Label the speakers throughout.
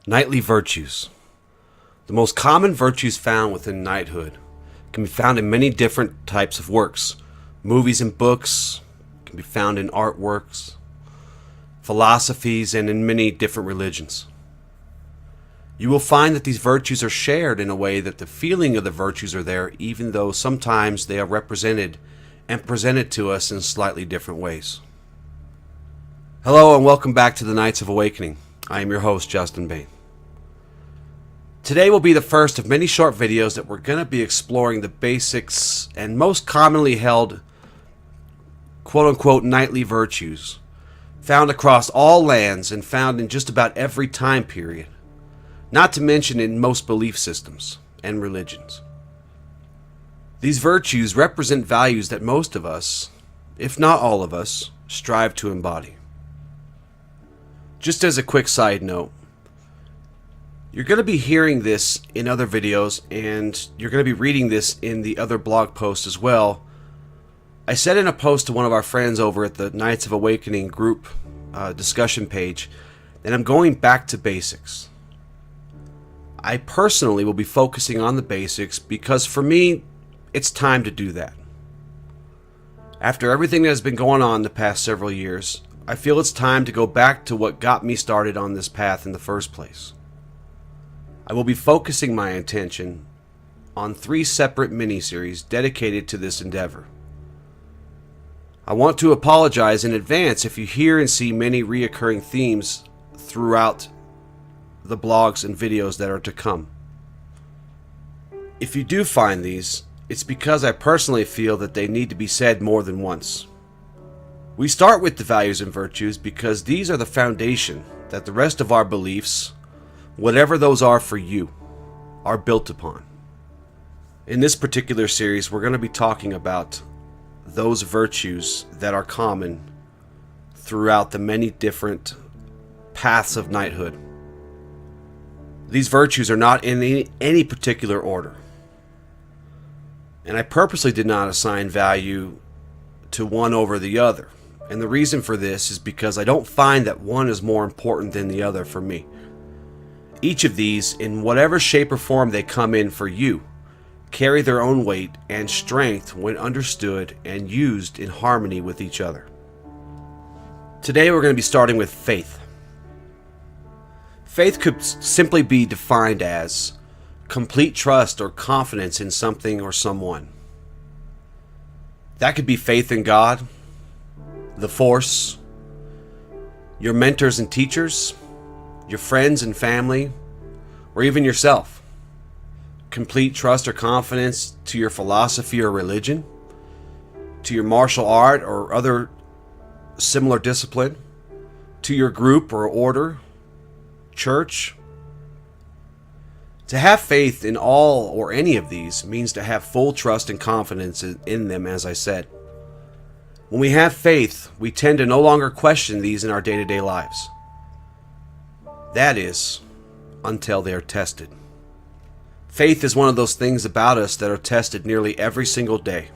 Speaker 1: Knightly virtues. The most common virtues found within knighthood can be found in many different types of works. Movies and books can be found in artworks, philosophies, and in many different religions. You will find that these virtues are shared in a way that the feeling of the virtues are there, even though sometimes they are represented and presented to us in slightly different ways. Hello and welcome back to the Knights of Awakening. I am your host, Justin Bain. Today will be the first of many short videos that we're going to be exploring the basics and most commonly held quote-unquote knightly virtues found across all lands and found in just about every time period, not to mention in most belief systems and religions. These virtues represent values that most of us, if not all of us, strive to embody. Just as a quick side note, you're going to be hearing this in other videos, and you're going to be reading this in the other blog posts as well. I said in a post to one of our friends over at the Knights of Awakening group discussion page that I'm going back to basics. I personally will be focusing on the basics because for me, it's time to do that. After everything that has been going on the past several years, I feel it's time to go back to what got me started on this path in the first place. I will be focusing my attention on 3 separate mini-series dedicated to this endeavor. I want to apologize in advance if you hear and see many reoccurring themes throughout the blogs and videos that are to come. If you do find these, it's because I personally feel that they need to be said more than once. We start with the values and virtues because these are the foundation that the rest of our beliefs, whatever those are for you, are built upon. In this particular series, we're going to be talking about those virtues that are common throughout the many different paths of knighthood. These virtues are not in any particular order. And I purposely did not assign value to one over the other. And the reason for this is because I don't find that one is more important than the other for me. Each of these, in whatever shape or form they come in for you, carry their own weight and strength when understood and used in harmony with each other. Today we're going to be starting with faith. Faith could simply be defined as complete trust or confidence in something or someone. That could be faith in God, the Force, your mentors and teachers, your friends and family, or even yourself. Complete trust or confidence to your philosophy or religion, to your martial art or other similar discipline, to your group or order, church. To have faith in all or any of these means to have full trust and confidence in them, as I said. When we have faith, we tend to no longer question these in our day-to-day lives. That is, until they are tested. Faith is one of those things about us that are tested nearly every single day.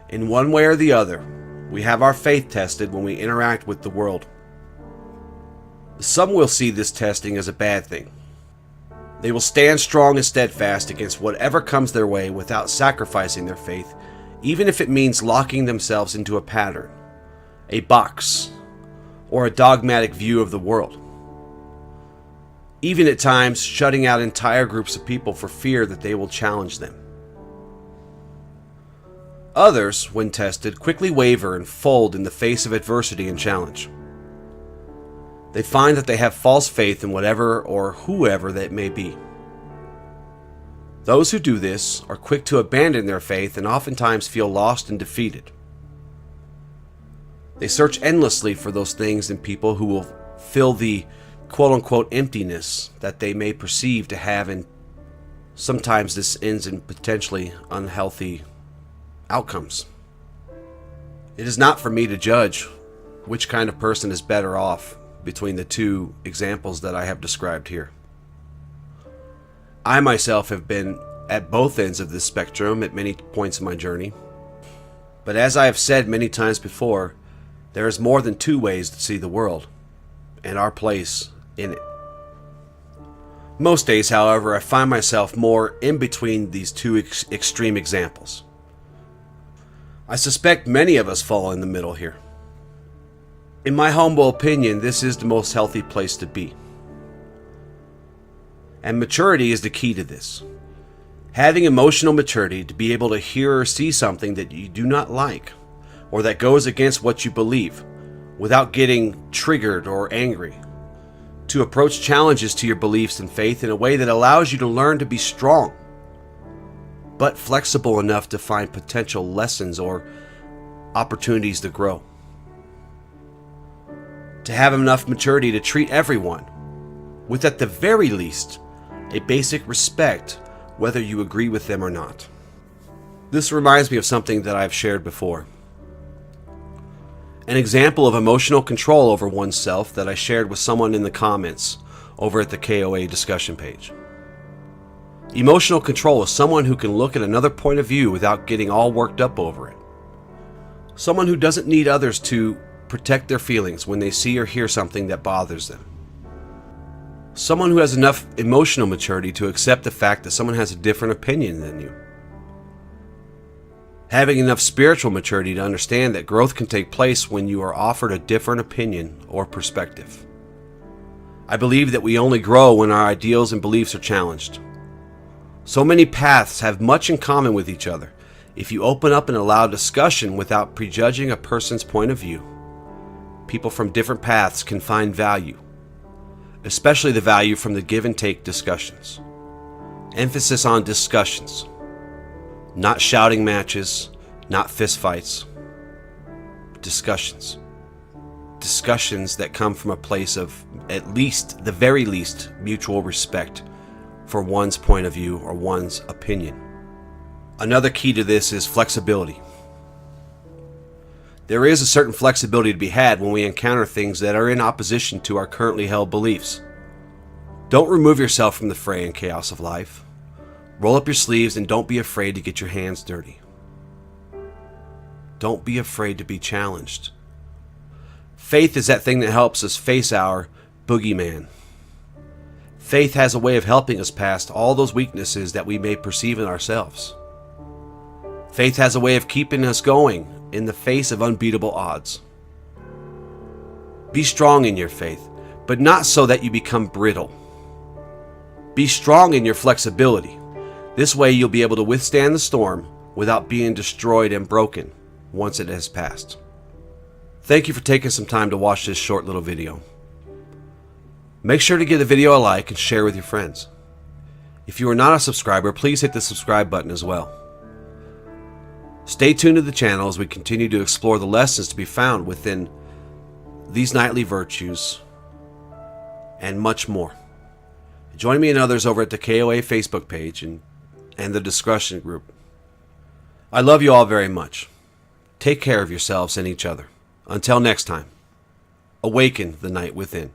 Speaker 1: In one way or the other, we have our faith tested when we interact with the world. Some will see this testing as a bad thing. They will stand strong and steadfast against whatever comes their way without sacrificing their faith, even if it means locking themselves into a pattern, a box, or a dogmatic view of the world. Even at times shutting out entire groups of people for fear that they will challenge them. Others, when tested, quickly waver and fold in the face of adversity and challenge. They find that they have false faith in whatever or whoever that may be. Those who do this are quick to abandon their faith and oftentimes feel lost and defeated. They search endlessly for those things and people who will fill the quote-unquote emptiness that they may perceive to have, and sometimes this ends in potentially unhealthy outcomes. It is not for me to judge which kind of person is better off between the two examples that I have described here. I myself have been at both ends of this spectrum at many points in my journey. But as I have said many times before, there is more than 2 ways to see the world and our place in it. Most days, however, I find myself more in between these two extreme examples. I suspect many of us fall in the middle here. In my humble opinion, this is the most healthy place to be. And maturity is the key to this. Having emotional maturity to be able to hear or see something that you do not like, or that goes against what you believe, without getting triggered or angry. To approach challenges to your beliefs and faith in a way that allows you to learn to be strong, but flexible enough to find potential lessons or opportunities to grow. To have enough maturity to treat everyone with, at the very least, a basic respect, whether you agree with them or not. This reminds me of something that I've shared before. An example of emotional control over oneself that I shared with someone in the comments over at the KOA discussion page. Emotional control is someone who can look at another point of view without getting all worked up over it. Someone who doesn't need others to protect their feelings when they see or hear something that bothers them. Someone who has enough emotional maturity to accept the fact that someone has a different opinion than you. Having enough spiritual maturity to understand that growth can take place when you are offered a different opinion or perspective. I believe that we only grow when our ideals and beliefs are challenged. So many paths have much in common with each other. If you open up and allow discussion without prejudging a person's point of view, people from different paths can find value, especially the value from the give and take discussions. Emphasis on discussions, not shouting matches, not fist fights. Discussions. Discussions that come from a place of, at least, the very least, mutual respect for one's point of view or one's opinion. Another key to this is flexibility. There is a certain flexibility to be had when we encounter things that are in opposition to our currently held beliefs. Don't remove yourself from the fray and chaos of life. Roll up your sleeves and don't be afraid to get your hands dirty. Don't be afraid to be challenged. Faith is that thing that helps us face our boogeyman. Faith has a way of helping us past all those weaknesses that we may perceive in ourselves. Faith has a way of keeping us going in the face of unbeatable odds. Be strong in your faith, but not so that you become brittle. Be strong in your flexibility. This way you'll be able to withstand the storm without being destroyed and broken once it has passed. Thank you for taking some time to watch this short little video. Make sure to give the video a like and share with your friends. If you are not a subscriber, please hit the subscribe button as well. Stay tuned to the channel as we continue to explore the lessons to be found within these knightly virtues and much more. Join me and others over at the KOA Facebook page and the discussion group. I love you all very much. Take care of yourselves and each other. Until next time, awaken the knight within.